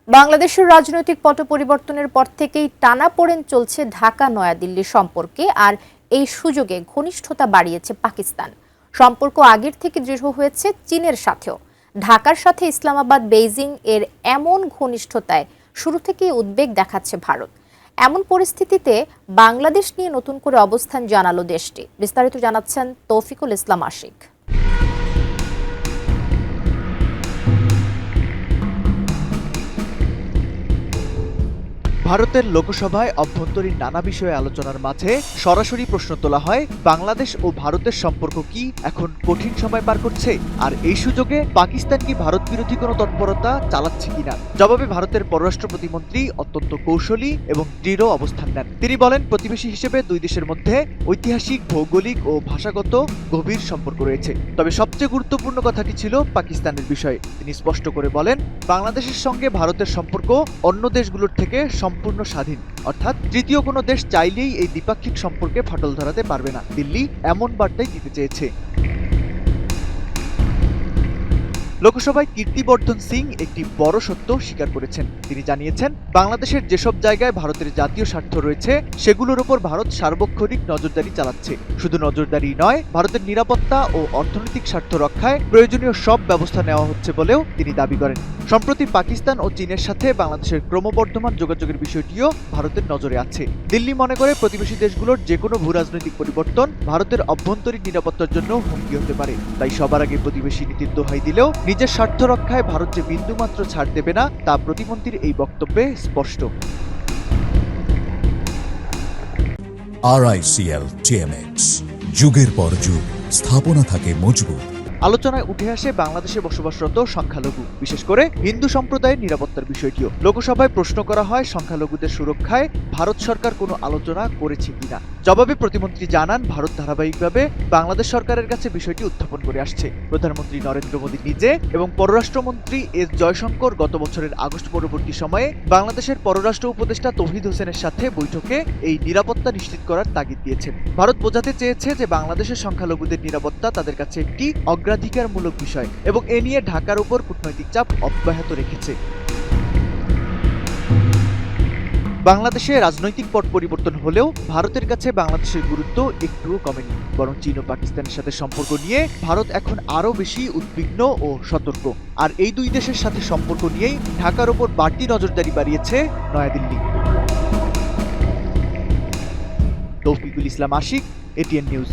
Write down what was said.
বাংলাদেশের রাজনৈতিক পট পরিবর্তনের পর থেকেই টানাপোড়েন চলছে ঢাকা নয়াদিল্লি সম্পর্কে, আর এই সুযোগে ঘনিষ্ঠতা বাড়িয়েছে পাকিস্তান। সম্পর্ক আগের থেকে দৃঢ় হয়েছে চীনের সাথেও। ঢাকার সাথে ইসলামাবাদ বেইজিং এর এমন ঘনিষ্ঠতায় শুরু থেকেই উদ্বেগ দেখাচ্ছে ভারত। এমন পরিস্থিতিতে বাংলাদেশ নিয়ে নতুন করে অবস্থান জানালো দেশটি। বিস্তারিত জানাচ্ছেন তৌফিকুল ইসলাম আশিক। ভারতের লোকসভায় অভ্যন্তরীণ নানা বিষয়ে আলোচনার মাঝে সরাসরি প্রশ্ন তোলা হয়, বাংলাদেশ ও ভারতের সম্পর্ক কি এখন কঠিন সময় পার করছে? আর এই সুযোগে পাকিস্তান কি ভারত বিরোধী কোনো তৎপরতা চালাচ্ছে কিনা? জবাবে ভারতের পররাষ্ট্র প্রতিমন্ত্রী অত্যন্ত কৌশলী এবং দৃঢ় অবস্থান নেন। তিনি বলেন, প্রতিবেশী হিসেবে দুই দেশের মধ্যে ঐতিহাসিক, ভৌগোলিক ও ভাষাগত গভীর সম্পর্ক রয়েছে। তবে সবচেয়ে গুরুত্বপূর্ণ কথাটি ছিল পাকিস্তানের বিষয়ে। তিনি স্পষ্ট করে বলেন, বাংলাদেশের সঙ্গে ভারতের সম্পর্ক অন্য দেশগুলোর থেকে সম্পূর্ণ স্বাধীন, অর্থাৎ তৃতীয় কোনো দেশ চাইলেই এই দ্বিপাক্ষিক সম্পর্কে ফাটল ধরাতে পারবে না। দিল্লি এমন বার্তাই দিতে চেয়েছে। লোকসভায় কীর্তিবর্ধন সিং একটি বড় সত্য স্বীকার করেছেন। তিনি জানিয়েছেন, বাংলাদেশের যেসব জায়গায় ভারতের জাতীয় স্বার্থ রয়েছে সেগুলোর উপর ভারত সার্বক্ষণিক নজরদারি চালাচ্ছে। শুধু নজরদারি নয়, ভারতের নিরাপত্তা ও অর্থনৈতিক স্বার্থ রক্ষায় প্রয়োজনীয় সব ব্যবস্থা নেওয়া হচ্ছে বলেও তিনি দাবি করেন। সম্প্রতি পাকিস্তান ও চীনের সাথে বাংলাদেশের ক্রমবর্ধমান যোগাযোগের বিষয়টিও ভারতের নজরে আছে। দিল্লি মনে করে, প্রতিবেশী দেশগুলোর যে কোনো ভূরাজনৈতিক পরিবর্তন ভারতের অভ্যন্তরীণ নিরাপত্তার জন্য হুমকি হতে পারে। তাই সবার আগে প্রতিবেশী নীতির দোহাই দিলেও নিজের স্বার্থ রক্ষায় ভারত যে বিন্দুমাত্র ছাড় দেবে না, তা প্রতিমন্ত্রীর এই বক্তব্যে স্পষ্ট। RICL TMX, যুগের পর যুগ স্থাপনা থাকে মজবুত। আলোচনায় উঠে আসে বাংলাদেশে বসবাসরত সংখ্যালঘু, বিশেষ করে হিন্দু সম্প্রদায়ের নিরাপত্তার বিষয়টিও। লোকসভায় প্রশ্ন করা হয়, সংখ্যালঘুদের সুরক্ষায় ভারত সরকার কোনো আলোচনা করেছে কিনা। জবাবে প্রতিমন্ত্রী জানান, ভারত ধারাবাহিকভাবে বাংলাদেশ সরকারের কাছে বিষয়টি উত্থাপন করে আসছে। প্রধানমন্ত্রী নরেন্দ্র মোদী নিজে এবং পররাষ্ট্রমন্ত্রী এস জয়শঙ্কর গত বছরের আগস্ট পরবর্তী সময়ে বাংলাদেশের পররাষ্ট্র উপদেষ্টা তৌহিদ হোসেনের সাথে বৈঠকে এই নিরাপত্তা নিশ্চিত করার তাগিদ দিয়েছেন। ভারত বোঝাতে চেয়েছে যে বাংলাদেশের সংখ্যালঘুদের নিরাপত্তা তাদের কাছে একটি অগ্রাধিকারমূলক বিষয় এবং এ নিয়ে ঢাকার উপর কূটনৈতিক চাপ অব্যাহত রেখেছে। বাংলাদেশে রাজনৈতিক পট পরিবর্তন হলেও ভারতের কাছে বাংলাদেশের গুরুত্ব একটুও কমেনি, বরং চীন ও পাকিস্তানের সাথে সম্পর্ক নিয়ে ভারত এখন আরও বেশি উদ্বিগ্ন ও সতর্ক। আর এই দুই দেশের সাথে সম্পর্ক নিয়েই ঢাকার উপর বাড়তি নজরদারি বাড়িয়েছে নয়াদিল্লি। তৌফিকুল ইসলাম আশিক, ATN নিউজ।